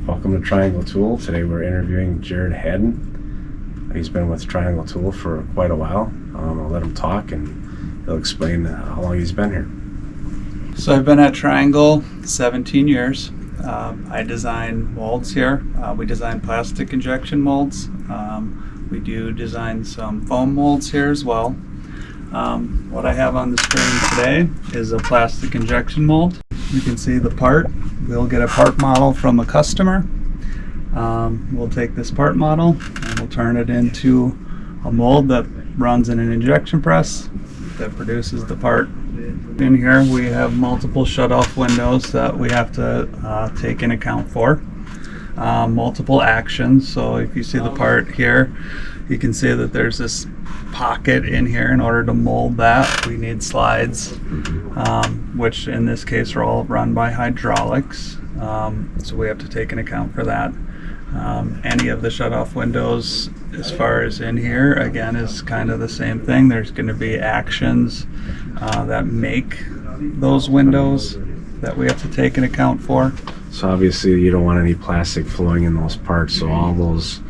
Welcome to Triangle Tool. Today we're interviewing Jared Haddon. He's been with Triangle Tool for quite a while. I'll let him talk and he'll explain how long he's been here. So I've been at Triangle 17 years. I design molds here. We design plastic injection molds. We do design some foam molds here as well. What I have on the screen today is a plastic injection mold. You can see the part. We'll get a part model from a customer. We'll take this part model and we'll turn it into a mold that runs in an injection press that produces the part. In here we have multiple shut-off windows that we have to take in account for. Multiple actions. So if you see the part here, you can see that there's this pocket in here. In order to mold that, we need slides, which in this case are all run by hydraulics. So we have to take an account for that. Any of the shut-off windows as far as in here, again, is kind of the same thing. There's going to be actions that make those windows that we have to take an account for. So obviously you don't want any plastic flowing in those parts, so all those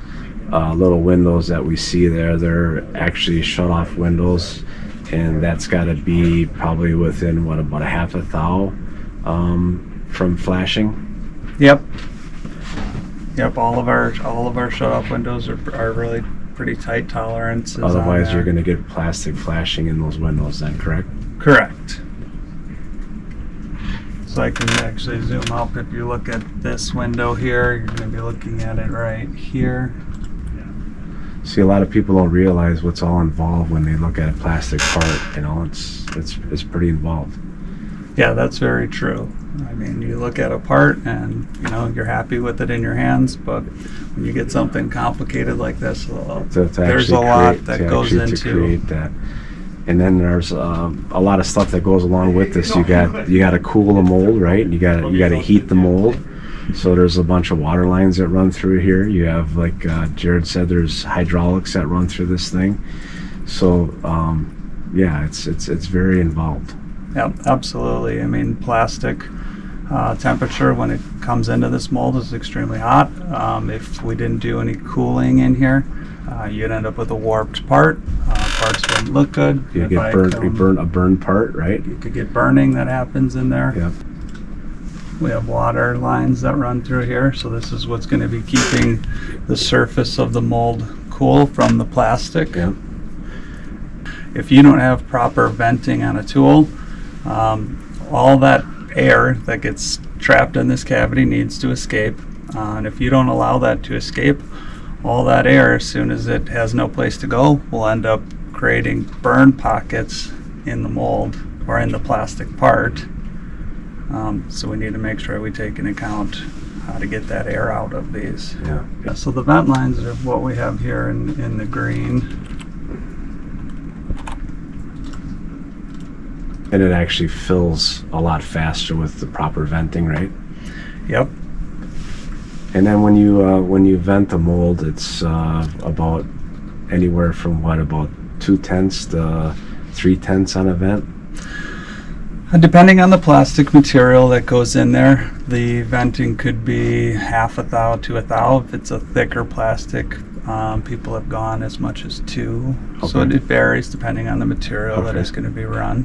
little windows that we see there, they're actually shut-off windows, and that's got to be probably within about a half a thou from flashing. Yep. All of our shut-off windows are really pretty tight tolerances. Otherwise, you're going to get plastic flashing in those windows. Then, correct? Correct. So I can actually zoom up. If you look at this window here, you're going to be looking at it right here. See, a lot of people don't realize what's all involved when they look at a plastic part. You know, it's pretty involved. Yeah, that's very true. I mean, you look at a part and you're happy with it in your hands, but when you get something complicated like this, there's a lot that goes into to create that. And then there's a lot of stuff that goes along with this. You got to cool the mold, right? You got to heat the mold. So there's a bunch of water lines that run through here. You have, like Jared said, there's hydraulics that run through this thing. So yeah, it's very involved. Yeah, absolutely. I mean, plastic temperature when it comes into this mold is extremely hot. If we didn't do any cooling in here, you'd end up with a warped part. Parts wouldn't look good. You get burnt, a burned part, right? You could get burning that happens in there. Yep. We have water lines that run through here, so this is what's going to be keeping the surface of the mold cool from the plastic. Yep. If you don't have proper venting on a tool, all that air that gets trapped in this cavity needs to escape. And if you don't allow that to escape, all that air, as soon as it has no place to go, will end up creating burn pockets in the mold or in the plastic part. So we need to make sure we take into account how to get that air out of these. Yeah. So the vent lines are what we have here in the green. And it actually fills a lot faster with the proper venting, right? Yep. And then when you vent the mold, it's about anywhere from about 2/10 to 3/10 on a vent. Depending on the plastic material that goes in there, the venting could be half a thou to a thou. If it's a thicker plastic, people have gone as much as 2. Okay. So it varies depending on the material that Okay. is going to be run.